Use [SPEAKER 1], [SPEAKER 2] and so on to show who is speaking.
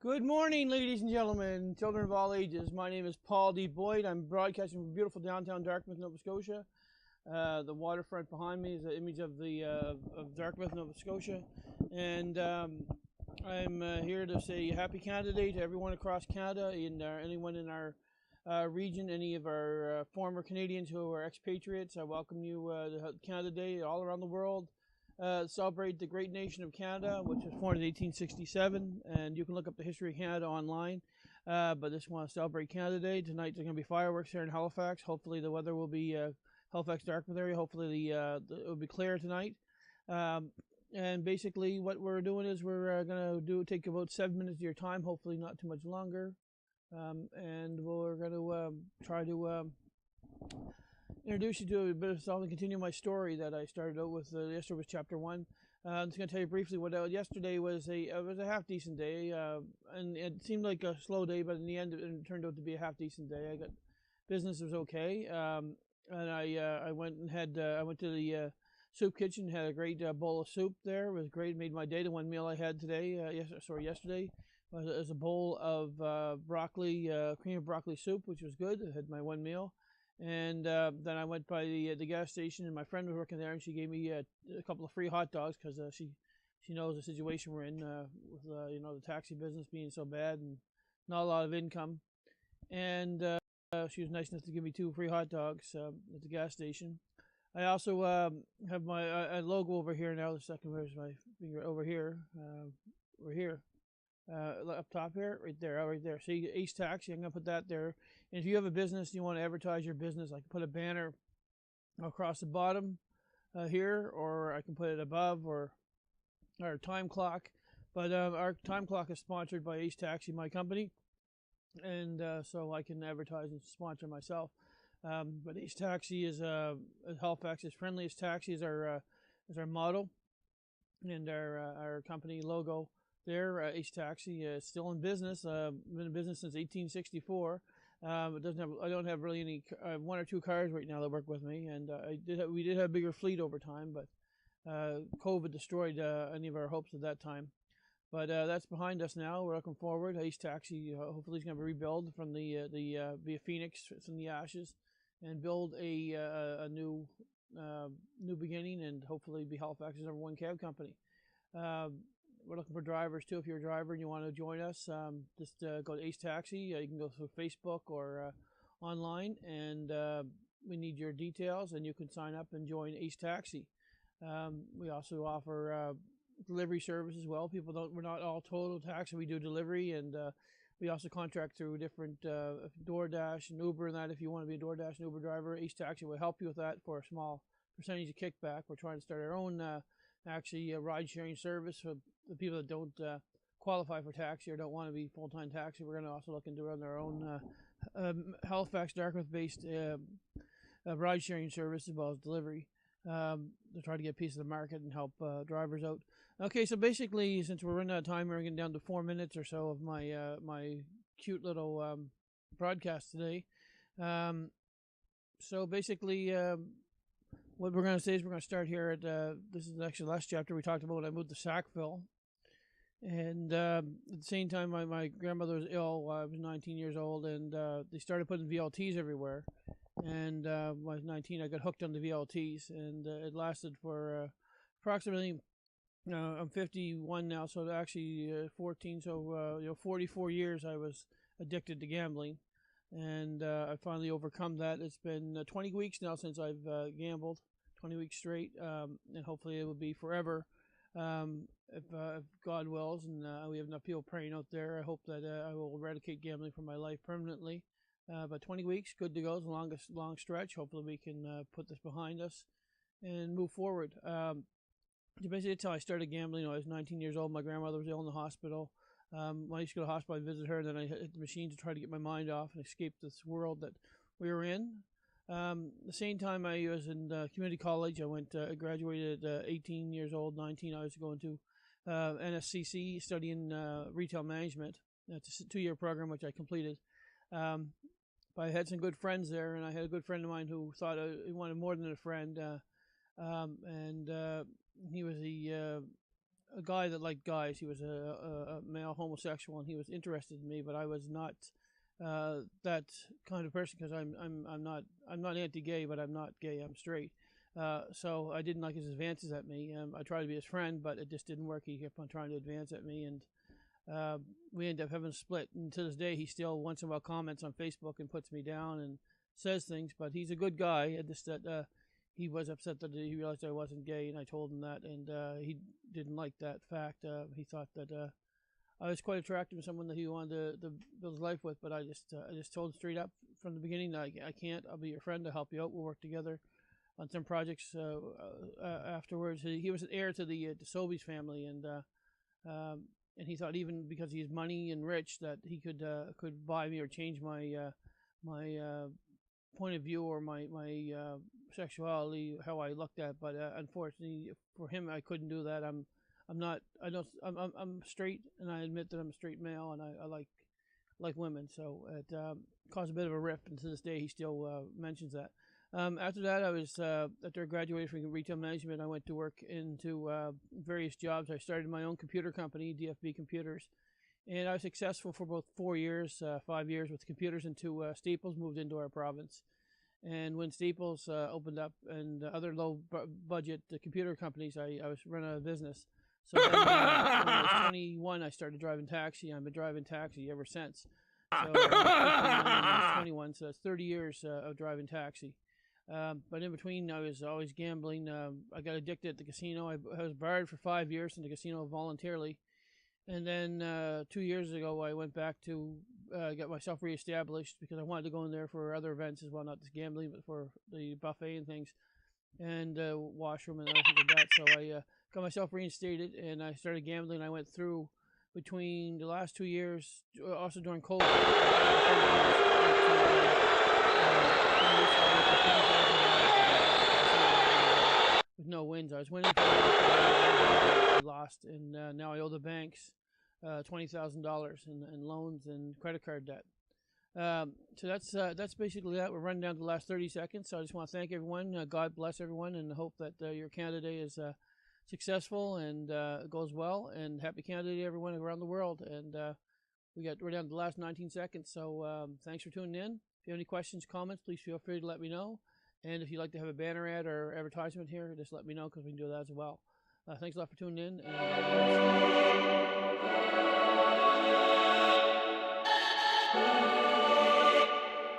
[SPEAKER 1] Good morning, ladies and gentlemen, children of all ages. My name is Paul D. Boyd. I'm broadcasting from beautiful downtown Dartmouth, Nova Scotia. The waterfront behind me is an image of of Dartmouth, Nova Scotia, and I'm here to say Happy Canada Day to everyone across Canada and anyone in our region, any of our former Canadians who are expatriates. I welcome you to Canada Day all around the world. Celebrate the great nation of Canada, which was formed in 1867, and you can look up the history of Canada online. But just want to celebrate Canada Day. Tonight there's going to be fireworks here in Halifax. Hopefully the weather will be Halifax Dartmouth area. Hopefully it will be clear tonight. And basically what we're doing is we're going to take about 7 minutes of your time, hopefully not too much longer. And we're going to try to introduce you to a bit of something, continue my story that I started out with. Yesterday was chapter 1. I'm just going to tell you briefly what yesterday was. It was a half decent day, and it seemed like a slow day, but in the end it turned out to be a half decent day. I got business was okay, and I went and had I went to the soup kitchen, had a great bowl of soup there. It was great. It made my day. The one meal I had today, yesterday, was a bowl of broccoli, cream of broccoli soup, which was good. I had my one meal. And then I went by the gas station, and my friend was working there, and she gave me a couple of free hot dogs because she knows the situation we're in with the taxi business being so bad and not a lot of income. And she was nice enough to give me 2 free hot dogs at the gas station. I also have my logo over here now. The second, where's my finger? Over here. Over here. Up top here, right there, right there. See, Ace Taxi, I'm going to put that there. And if you have a business and you want to advertise your business, I can put a banner across the bottom here, or I can put it above, or our time clock. But our time clock is sponsored by Ace Taxi, my company, and so I can advertise and sponsor myself. But Ace Taxi is Halifax's friendliest taxi is our motto, and our company logo. There, Ace Taxi is still in business. Been in business since 1864. It doesn't have. I don't have really any. 1 or 2 cars right now that work with me, and we did have a bigger fleet over time, but COVID destroyed any of our hopes at that time. But that's behind us now. We're looking forward. Ace Taxi hopefully is going to rebuild from be a phoenix from the ashes, and build a new beginning, and hopefully be Halifax's #1 cab company. We're looking for drivers too. If you're a driver and you want to join us, just go to Ace Taxi. You can go through Facebook or online, and we need your details, and you can sign up and join Ace Taxi. We also offer delivery service as well. We're not all total taxi. We do delivery, and we also contract through different DoorDash and Uber and that. If you want to be a DoorDash and Uber driver, Ace Taxi will help you with that for a small percentage of kickback. We're trying to start our own ride-sharing service for the people that don't qualify for taxi or don't want to be full-time taxi. We're going to also look into run our own Halifax, Dartmouth-based ride-sharing service as well as delivery to try to get a piece of the market and help drivers out. Okay, so basically, since we're running out of time, we're getting down to 4 minutes or so of my my cute little broadcast today. So basically, what we're going to say is we're going to start here at this is actually the last chapter we talked about when I moved to Sackville. And at the same time, my grandmother was ill. I was 19 years old, and they started putting VLTs everywhere. And when I was 19, I got hooked on the VLTs, and it lasted for approximately, I'm 51 now, so actually 14, so 44 years I was addicted to gambling. And I finally overcome that. It's been 20 weeks now since I've gambled, 20 weeks straight, and hopefully it will be forever. If God wills, and we have enough people praying out there, I hope that I will eradicate gambling from my life permanently. But 20 weeks, good to go. It's the long stretch. Hopefully we can put this behind us and move forward. Basically, until I started gambling, I was 19 years old. My grandmother was ill in the hospital. When I used to go to the hospital, I visited her, and then I hit the machine to try to get my mind off and escape this world that we were in. The same time I was in community college, I graduated at 18 years old, 19. I was going to NSCC, studying retail management. It's a 2-year program, which I completed. But I had some good friends there, and I had a good friend of mine who thought he wanted more than a friend. And he was the a guy that liked guys. He was a male homosexual, and he was interested in me, but I was not that kind of person because I'm not anti-gay, but I'm not gay. I'm straight. So I didn't like his advances at me. I tried to be his friend, but it just didn't work. He kept on trying to advance at me, and we ended up having a split. And to this day, he still once in a while comments on Facebook and puts me down and says things. But he's a good guy. Just that he was upset that he realized I wasn't gay, and I told him that, and he didn't like that fact. He thought that I was quite attractive to someone that he wanted to build his life with. But I just told him straight up from the beginning that I can't. I'll be your friend. I'll help you out. We'll work together on some projects afterwards. He was an heir to the Sobeys family, and he thought even because he's money and rich that he could buy me or change my point of view or my sexuality, how I looked at. But unfortunately for him, I couldn't do that. I'm straight, and I admit that I'm a straight male, and I like women. So it caused a bit of a rift, and to this day he still mentions that. After that, I was after I graduated from retail management, I went to work into various jobs. I started my own computer company, DFB Computers, and I was successful for about 4 years, 5 years with computers until Staples moved into our province. And when Staples opened up and other low-budget computer companies, I was run out of business. So then, when I was 21, I started driving taxi. I've been driving taxi ever since. So I was 21, so that's 30 years of driving taxi. But in between, I was always gambling. I got addicted at the casino. I was barred for 5 years in the casino voluntarily. And then 2 years ago, I went back to get myself reestablished because I wanted to go in there for other events as well, not just gambling, but for the buffet and things, and washroom and everything like that. So I got myself reinstated, and I started gambling. I went through between the last 2 years, also during COVID, with no wins. I was winning, I lost, and now I owe the banks $20,000 in loans and credit card debt. So that's basically that. We're running down to the last 30 seconds. So I just want to thank everyone. God bless everyone, and hope that your Canada Day is successful and goes well. And happy Canada Day, everyone around the world. And we're down to the last 19 seconds. So thanks for tuning in. If you have any questions, comments, please feel free to let me know. And if you'd like to have a banner ad or advertisement here, just let me know because we can do that as well. Thanks a lot for tuning in. And